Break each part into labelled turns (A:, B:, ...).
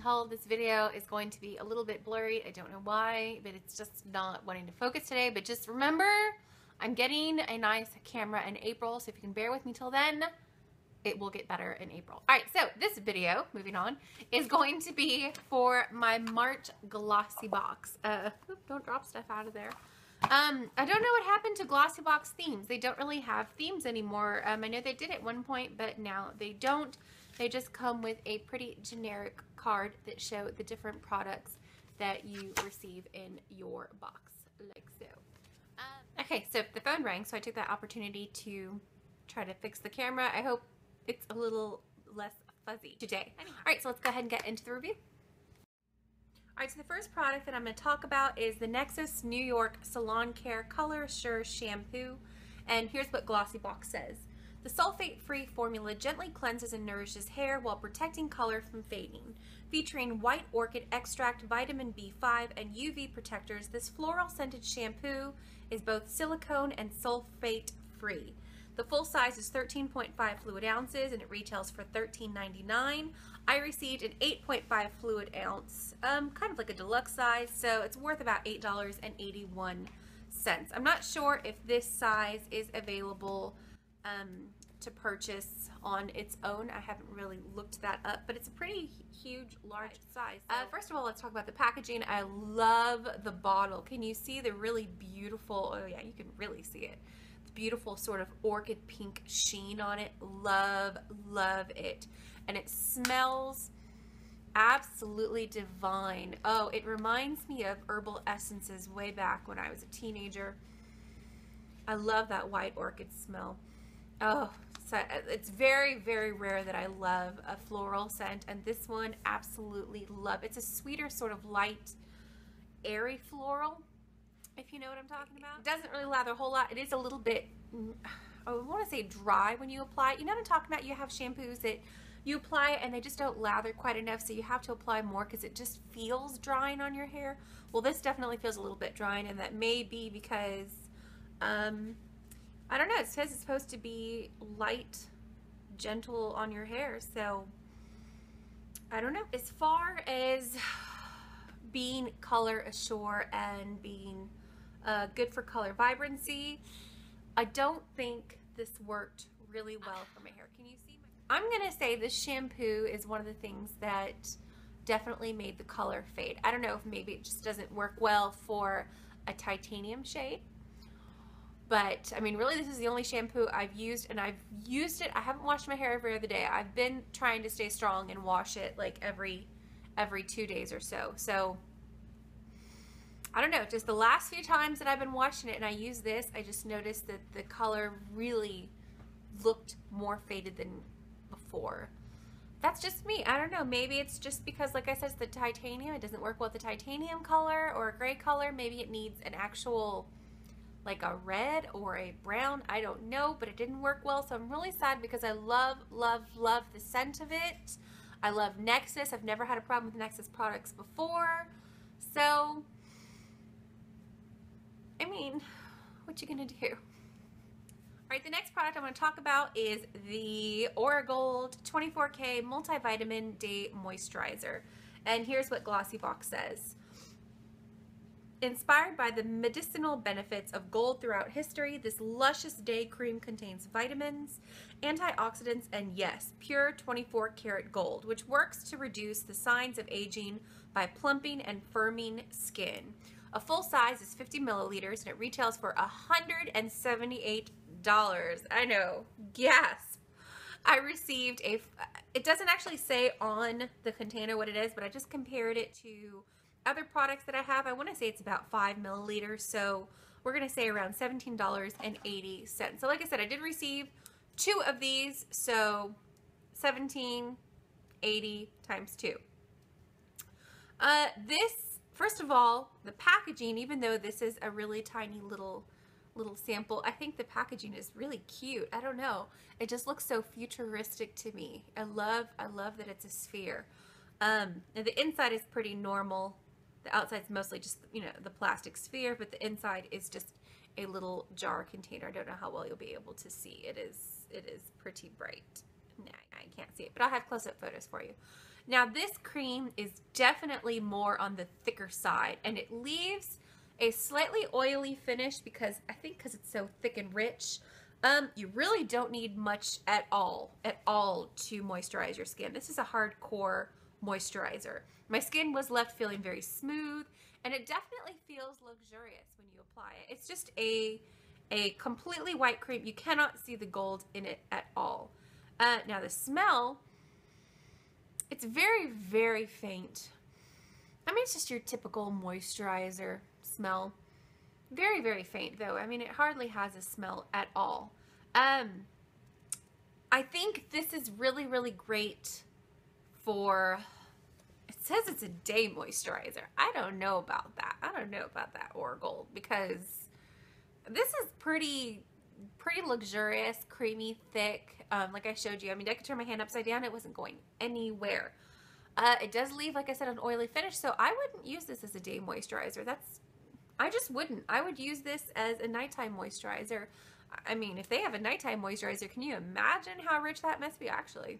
A: tell this video is going to be a little bit blurry. I don't know why, but it's just not wanting to focus today. But just remember, I'm getting a nice camera in April, so if you can bear with me till then, it will get better in April. All right, so this video, moving on, is going to be for my March Glossybox. Don't drop stuff out of there. I don't know what happened to Glossybox themes. They don't really have themes anymore. I know they did at one point, but now they don't. They just come with a pretty generic card that show the different products that you receive in your box, like so. Okay, so the phone rang, so I took that opportunity to try to fix the camera. I hope it's a little less fuzzy today. All right, so let's go ahead and get into the review. All right, so the first product that I'm going to talk about is the Nexxus New York Salon Care Color Assure Shampoo. And here's what Glossybox says. The sulfate-free formula gently cleanses and nourishes hair while protecting color from fading. Featuring white orchid extract, vitamin B5, and UV protectors, this floral-scented shampoo is both silicone and sulfate-free. The full size is 13.5 fluid ounces and it retails for $13.99. I received an 8.5 fluid ounce, kind of like a deluxe size, so it's worth about $8.81. I'm not sure if this size is available to purchase on its own. I haven't really looked that up, but it's a pretty huge, large size. So, first of all, let's talk about the packaging. I love the bottle. Can you see the really beautiful, oh yeah, you can really see it. Beautiful sort of orchid pink sheen on it. Love it. And it smells absolutely divine. Oh, it reminds me of herbal essences way back when I was a teenager. I love that white orchid smell. Oh, so it's very, very rare that I love a floral scent, and this one absolutely love. It's a sweeter sort of light, airy floral, if you know what I'm talking about. It doesn't really lather a whole lot. It is a little bit, I want to say dry when you apply it. You know what I'm talking about? You have shampoos that you apply it and they just don't lather quite enough, so you have to apply more because it just feels drying on your hair. Well, this definitely feels a little bit drying, and that may be because, I don't know, it says it's supposed to be light, gentle on your hair, so I don't know. As far as being color assure and being good for color vibrancy, I don't think this worked really well for my hair. Can you see my... I'm gonna say this shampoo is one of the things that definitely made the color fade. I don't know if maybe it just doesn't work well for a titanium shade, but I mean, really, this is the only shampoo I've used, and I've used it. I haven't washed my hair every other day. I've been trying to stay strong and wash it like every 2 days or so. So I don't know, just the last few times that I've been washing it and I use this, I just noticed that the color really looked more faded than before. That's just me. I don't know. Maybe it's just because, like I said, it's the titanium. It doesn't work well with the titanium color or a gray color. Maybe it needs an actual, like a red or a brown. I don't know, but it didn't work well. So I'm really sad because I love the scent of it. I love Nexxus. I've never had a problem with Nexxus products before. So, I mean, what you gonna do? All right, the next product I want to talk about is the OROGOLD 24K Multivitamin Day Moisturizer. And here's what Glossybox says. Inspired by the medicinal benefits of gold throughout history, this luscious day cream contains vitamins, antioxidants, and yes, pure 24-karat gold, which works to reduce the signs of aging by plumping and firming skin. A full size is 50 milliliters and it retails for $178. I know, gasp. I received a, it doesn't actually say on the container what it is, but I just compared it to other products that I have. I want to say it's about 5 milliliters, so we're going to say around $17.80. So like I said, I did receive 2 of these, so $17.80 times 2. This, first of all, the packaging, even though this is a really tiny little sample, I think the packaging is really cute. I don't know. It just looks so futuristic to me. I love that it's a sphere. And the inside is pretty normal. The outside's mostly just, you know, the plastic sphere, but the inside is just a little jar container. I don't know how well you'll be able to see. It is pretty bright. Nah, I can't see it, but I'll have close-up photos for you. Now this cream is definitely more on the thicker side, and it leaves a slightly oily finish because I think because it's so thick and rich. You really don't need much at all to moisturize your skin. This is a hardcore moisturizer. My skin was left feeling very smooth, and it definitely feels luxurious when you apply it. It's just a completely white cream. You cannot see the gold in it at all. Now the smell, it's very, very faint. I mean, it's just your typical moisturizer smell. Very, very faint though. I mean, it hardly has a smell at all. I think this is really, really great for, it says it's a day moisturizer. I don't know about that. I don't know about that OROGOLD, because this is pretty luxurious, creamy, thick. Like I showed you, I mean, I could turn my hand upside down. It wasn't going anywhere. It does leave, like I said, an oily finish, so I wouldn't use this as a day moisturizer. I just wouldn't. I would use this as a nighttime moisturizer. I mean, if they have a nighttime moisturizer, can you imagine how rich that must be? Actually,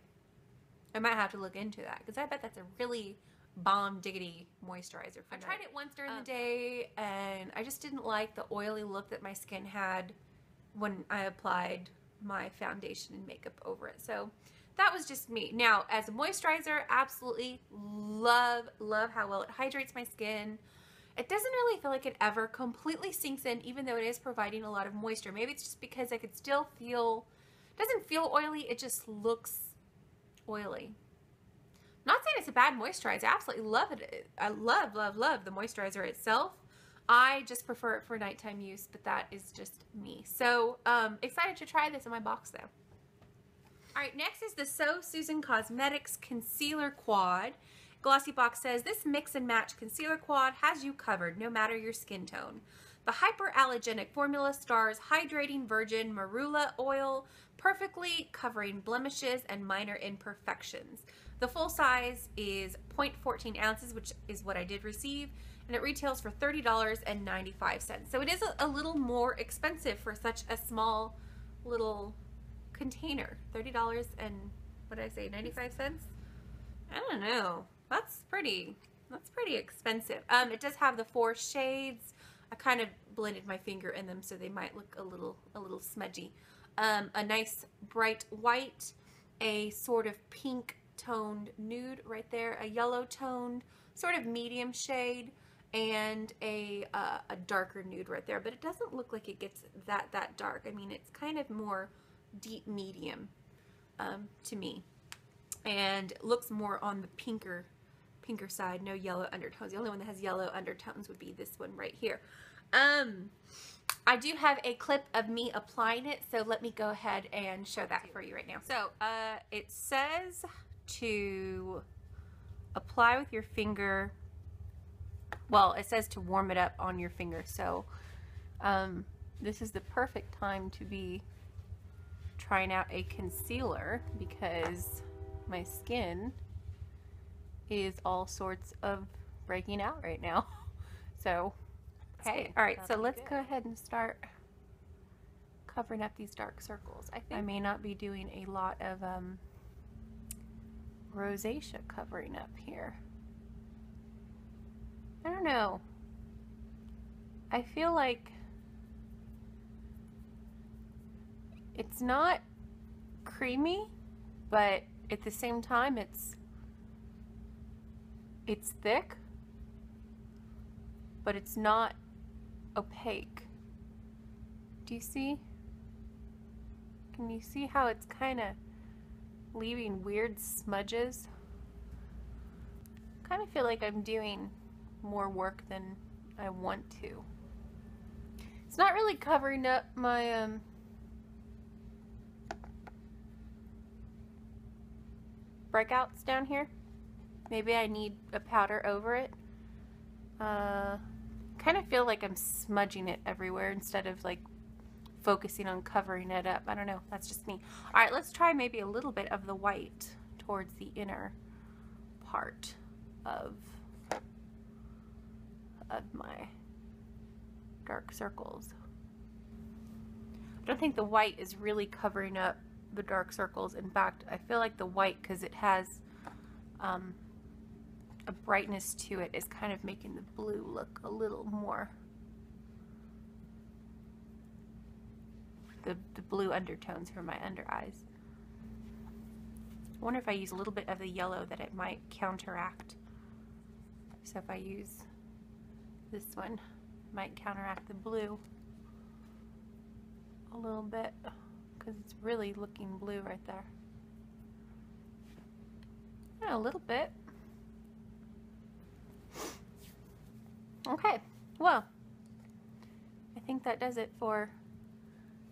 A: I might have to look into that, because I bet that's a really bomb diggity moisturizer. I tried it once during the day, and I just didn't like the oily look that my skin had when I applied my foundation and makeup over it. So that was just me. Now, as a moisturizer, absolutely love how well it hydrates my skin. It doesn't really feel like it ever completely sinks in, even though it is providing a lot of moisture. Maybe it's just because I could still feel, it doesn't feel oily, it just looks oily. I'm not saying it's a bad moisturizer. I absolutely love it. I love the moisturizer itself. I just prefer it for nighttime use, but that is just me. So, excited to try this in my box though. Alright, next is the So Susan Cosmetics Concealer Quad. Glossybox says, this mix and match concealer quad has you covered no matter your skin tone. The hyperallergenic formula stars hydrating virgin marula oil, perfectly covering blemishes and minor imperfections. The full size is 0.14 ounces, which is what I did receive, and it retails for $30.95. So it is a little more expensive for such a small little container. $30 and what did I say, 95 cents? I don't know. That's pretty expensive. It does have the 4 shades. I kind of blended my finger in them so they might look a little smudgy. A nice bright white, a sort of pink toned nude right there, a yellow toned sort of medium shade, and a darker nude right there. But it doesn't look like it gets that dark. I mean, it's kind of more deep medium to me, and it looks more on the pinker side. No yellow undertones. The only one that has yellow undertones would be this one right here. I do have a clip of me applying it, so let me go ahead and show that for you right now. So it says to apply with your finger. Well, it says to warm it up on your finger, so this is the perfect time to be trying out a concealer, because my skin is all sorts of breaking out right now. So, okay. All right, so let's go ahead and start covering up these dark circles. I think I may not be doing a lot of rosacea covering up here. I don't know. I feel like it's not creamy, but at the same time it's thick, but it's not opaque. Do you see? Can you see how it's kind of leaving weird smudges? I kind of feel like I'm doing more work than I want to. It's not really covering up my breakouts down here. Maybe I need a powder over it. Kind of feel like I'm smudging it everywhere instead of like focusing on covering it up. I don't know, that's just me. All right, let's try maybe a little bit of the white towards the inner part of my dark circles. I don't think the white is really covering up the dark circles. In fact, I feel like the white, because it has a brightness to it is kind of making the blue look a little more, the blue undertones for my under eyes. I wonder if I use a little bit of the yellow that it might counteract. So if I use this one, it might counteract the blue a little bit, because it's really looking blue right there. Yeah, a little bit. Okay, well, I think that does it for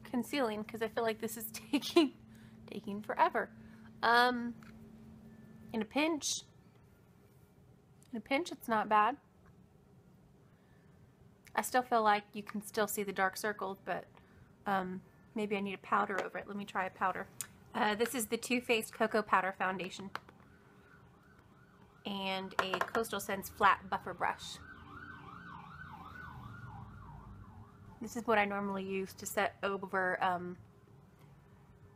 A: concealing, because I feel like this is taking forever. In a pinch, it's not bad. I still feel like you can still see the dark circles, but maybe I need a powder over it. Let me try a powder. This is the Too Faced Cocoa Powder Foundation and a Coastal Scents flat buffer brush. This is what I normally use to set over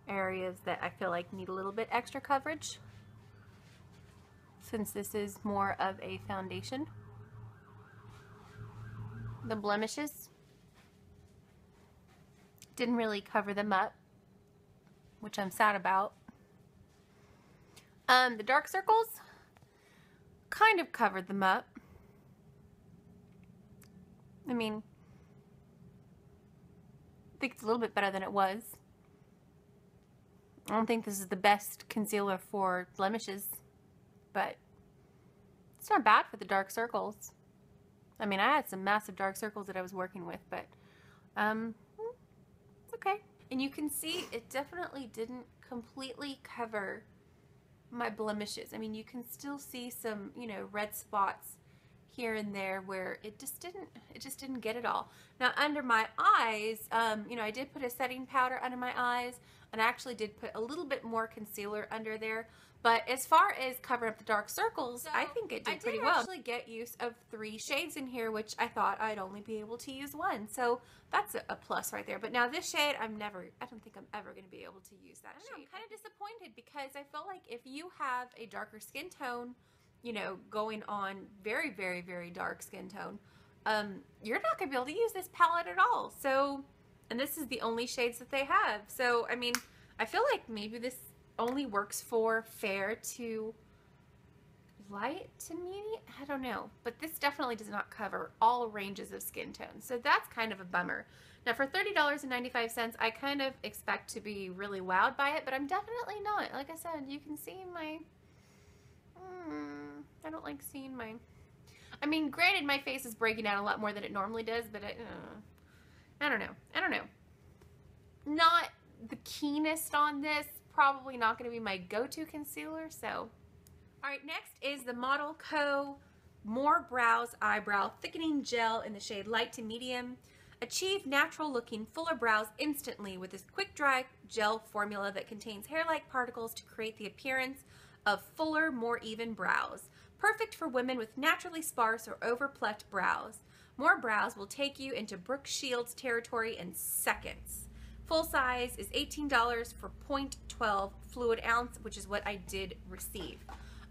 A: areas that I feel like need a little bit extra coverage, since this is more of a foundation. The blemishes, didn't really cover them up, which I'm sad about. The dark circles kind of covered them up. I mean, I think it's a little bit better than it was. I don't think this is the best concealer for blemishes, but it's not bad for the dark circles. I mean, I had some massive dark circles that I was working with, but it's okay. And you can see it definitely didn't completely cover my blemishes. I mean, you can still see some, you know, red spots here and there where it just didn't get it all. Now under my eyes, you know, I did put a setting powder under my eyes, and I actually did put a little bit more concealer under there. But as far as covering up the dark circles, so I think it did pretty well. I actually get use of 3 shades in here, which I thought I'd only be able to use 1. So that's a plus right there. But now this shade, I don't think I'm ever going to be able to use that shade. I'm kind of disappointed, because I feel like if you have a darker skin tone, you know, going on very, very, very dark skin tone, you're not going to be able to use this palette at all. So, and this is the only shades that they have. So, I mean, I feel like maybe this only works for fair to light to medium. I don't know, but this definitely does not cover all ranges of skin tones, so that's kind of a bummer. Now for $30.95, I kind of expect to be really wowed by it, but I'm definitely not. Like I said, you can see my I don't like seeing my, I mean, granted my face is breaking out a lot more than it normally does, but I don't know. Not the keenest on this. Probably not going to be my go-to concealer, so. Alright, next is the Model Co. More Brows Eyebrow Thickening Gel in the shade Light to Medium. Achieve natural looking fuller brows instantly with this quick dry gel formula that contains hair-like particles to create the appearance of fuller, more even brows. Perfect for women with naturally sparse or overplucked brows. More Brows will take you into Brooke Shields territory in seconds. Full size is $18 for 0.12 fluid ounce, which is what I did receive.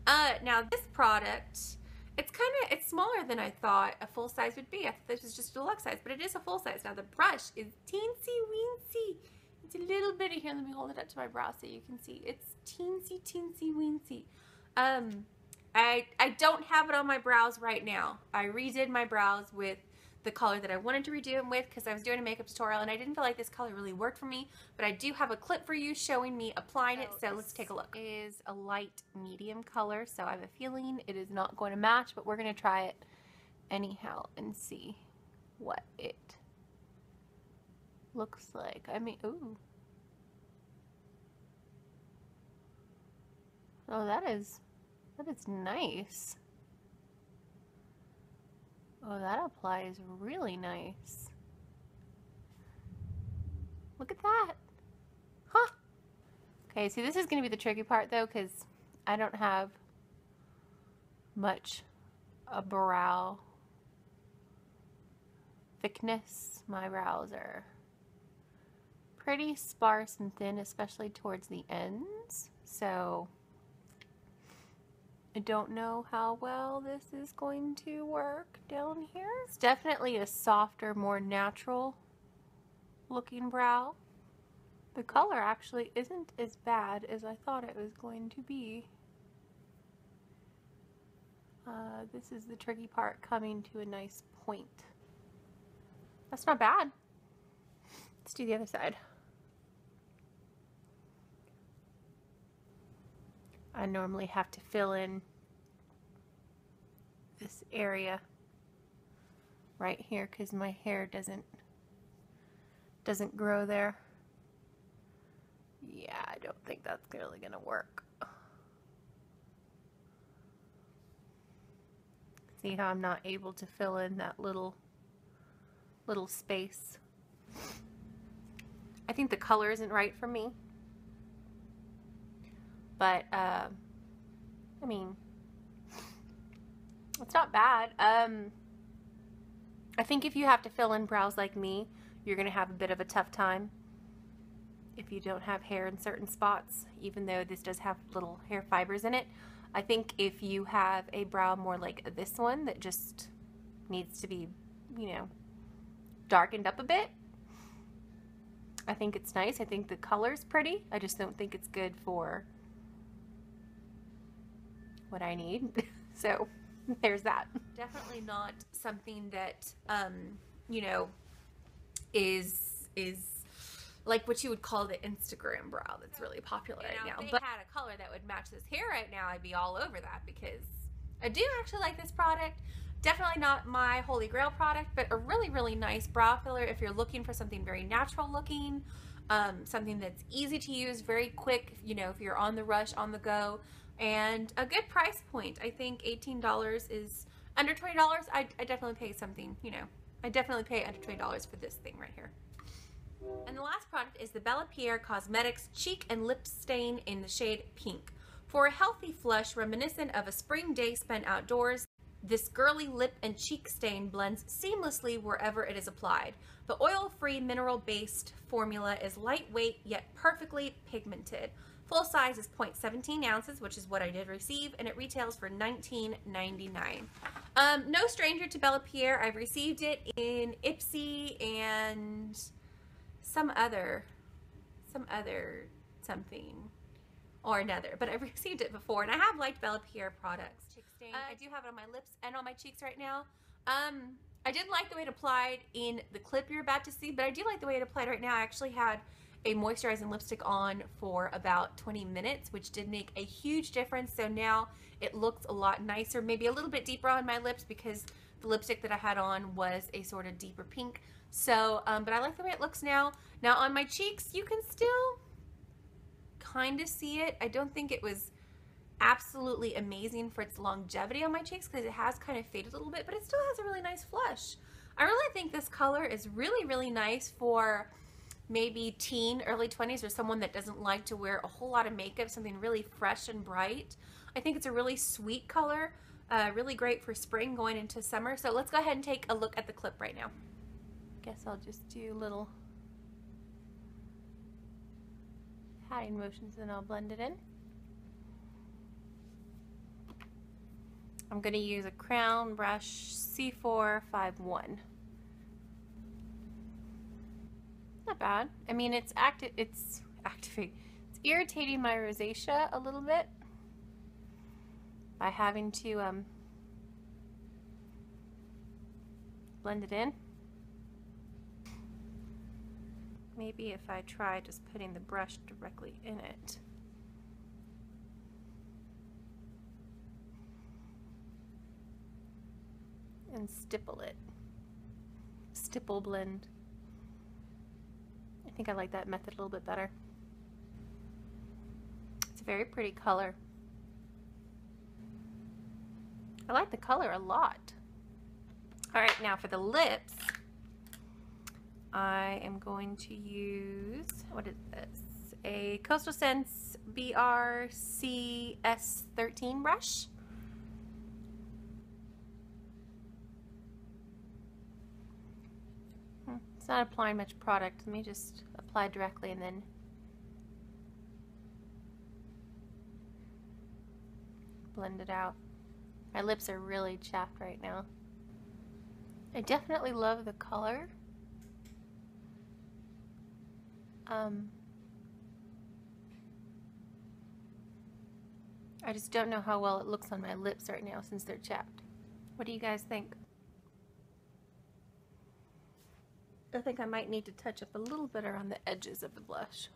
A: Now this product, it's smaller than I thought a full size would be. I thought this was just a deluxe size, but it is a full size. Now the brush is teensy weensy. It's a little bitty here. Let me hold it up to my brow so you can see. It's teensy, teensy weensy. I don't have it on my brows right now. I redid my brows with the color that I wanted to redo them with, because I was doing a makeup tutorial and I didn't feel like this color really worked for me, but I do have a clip for you showing me applying it, so let's take a look. It is a light medium color, so I have a feeling it is not going to match, but we're going to try it anyhow and see what it looks like. I mean, ooh. Oh, that is nice. Oh, that applies really nice. Look at that. Huh. Okay, see, this is going to be the tricky part, though, because I don't have much a brow thickness. My brows are pretty sparse and thin, especially towards the ends. So I don't know how well this is going to work down here. It's definitely a softer, more natural looking brow. The color actually isn't as bad as I thought it was going to be. This is the tricky part, coming to a nice point. That's not bad. Let's do the other side. I normally have to fill in this area right here because my hair doesn't grow there. Yeah, I don't think that's really gonna work. See how I'm not able to fill in that little space. I think the color isn't right for me. But, I mean, it's not bad. I think if you have to fill in brows like me, you're going to have a bit of a tough time if you don't have hair in certain spots, even though this does have little hair fibers in it. I think if you have a brow more like this one that just needs to be, you know, darkened up a bit, I think it's nice. I think the color's pretty. I just don't think it's good for what I need. So there's that. Definitely not something that you know, is like what you would call the Instagram brow that's really popular right now. If they had a color that would match this hair right now, I'd be all over that, because I do actually like this product. Definitely not my holy grail product, but a really, really nice brow filler if you're looking for something very natural looking, something that's easy to use, very quick, you know, if you're on the rush, on the go, and a good price point. I think $18 is under $20. I definitely pay something, you know, I definitely pay under $20 for this thing right here. And the last product is the Bella Pierre Cosmetics Cheek and Lip Stain in the shade Pink. For a healthy flush reminiscent of a spring day spent outdoors, this girly lip and cheek stain blends seamlessly wherever it is applied. The oil-free, mineral-based formula is lightweight yet perfectly pigmented. Full size is 0.17 ounces, which is what I did receive, and it retails for $19.99. No stranger to Bella Pierre. I've received it in Ipsy and some other something or another, but I've received it before, and I have liked Bella Pierre products. I do have it on my lips and on my cheeks right now. I didn't like the way it applied in the clip you're about to see, but I do like the way it applied right now. I actually had a moisturizing lipstick on for about 20 minutes, which did make a huge difference. So now it looks a lot nicer, maybe a little bit deeper on my lips because the lipstick that I had on was a sort of deeper pink. So, but I like the way it looks now. Now on my cheeks, you can still kind of see it. I don't think it was absolutely amazing for its longevity on my cheeks because it has kind of faded a little bit, but it still has a really nice flush. I really think this color is really, really nice for maybe teen, early 20s, or someone that doesn't like to wear a whole lot of makeup, something really fresh and bright. I think it's a really sweet color, really great for spring going into summer. So let's go ahead and take a look at the clip right now. Guess I'll just do little patting motions and I'll blend it in. I'm going to use a Crown brush C451. Not bad. I mean, it's irritating my rosacea a little bit by having to blend it in. Maybe if I try just putting the brush directly in it. And stipple it. Stipple blend. I think I like that method a little bit better. It's a very pretty color. I like the color a lot. Alright, now for the lips, I am going to use, what is this? A Coastal Scents BRCS13 brush. It's not applying much product. Let me just apply directly and then blend it out. My lips are really chapped right now. I definitely love the color. I just don't know how well it looks on my lips right now since they're chapped. What do you guys think? I think I might need to touch up a little bit around the edges of the blush.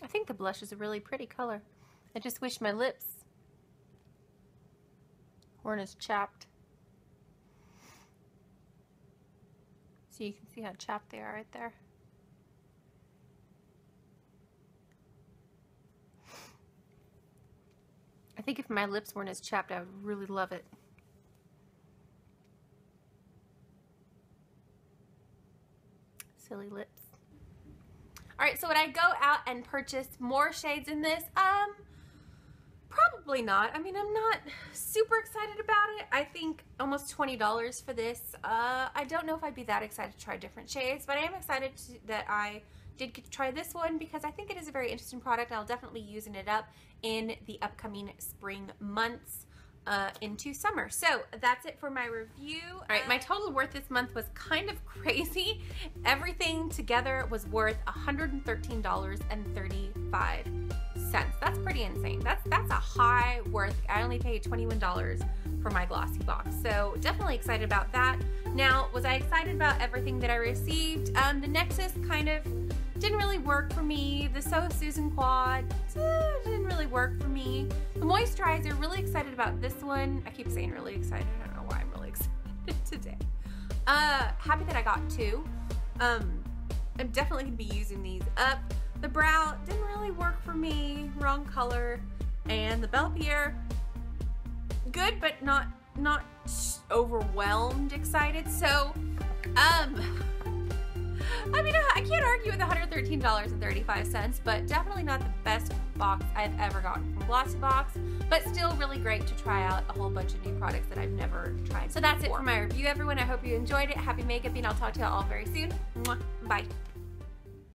A: I think the blush is a really pretty color. I just wish my lips weren't as chapped. So you can see how chapped they are right there. I think if my lips weren't as chapped, I would really love it. Silly lips. Alright, so would I go out and purchase more shades in this? Probably not. I mean, I'm not super excited about it. I think almost $20 for this. I don't know if I'd be that excited to try different shades, but I am excited that I did get to try this one because I think it is a very interesting product. I'll definitely be using it up in the upcoming spring months into summer. So that's it for my review. All right, my total worth this month was kind of crazy. Everything together was worth $113.35. That's pretty insane. That's a high worth. I only paid $21 for my Glossybox, so definitely excited about that. Now, was I excited about everything that I received? The Nexxus kind of didn't really work for me. The So Susan Quad didn't really work for me. The Moisturizer, really excited about this one. I keep saying really excited. I don't know why I'm really excited today. Happy that I got two. I'm definitely gonna be using these up. The brow didn't really work for me. Wrong color. And the Belpier, good, but not overwhelmed excited. So, I mean, I can't argue with $113.35, but definitely not the best box I've ever gotten from Glossybox, but still really great to try out a whole bunch of new products that I've never tried. So that's it for my review, everyone. I hope you enjoyed it. Happy makeup, and I'll talk to you all very soon. Mwah. Bye.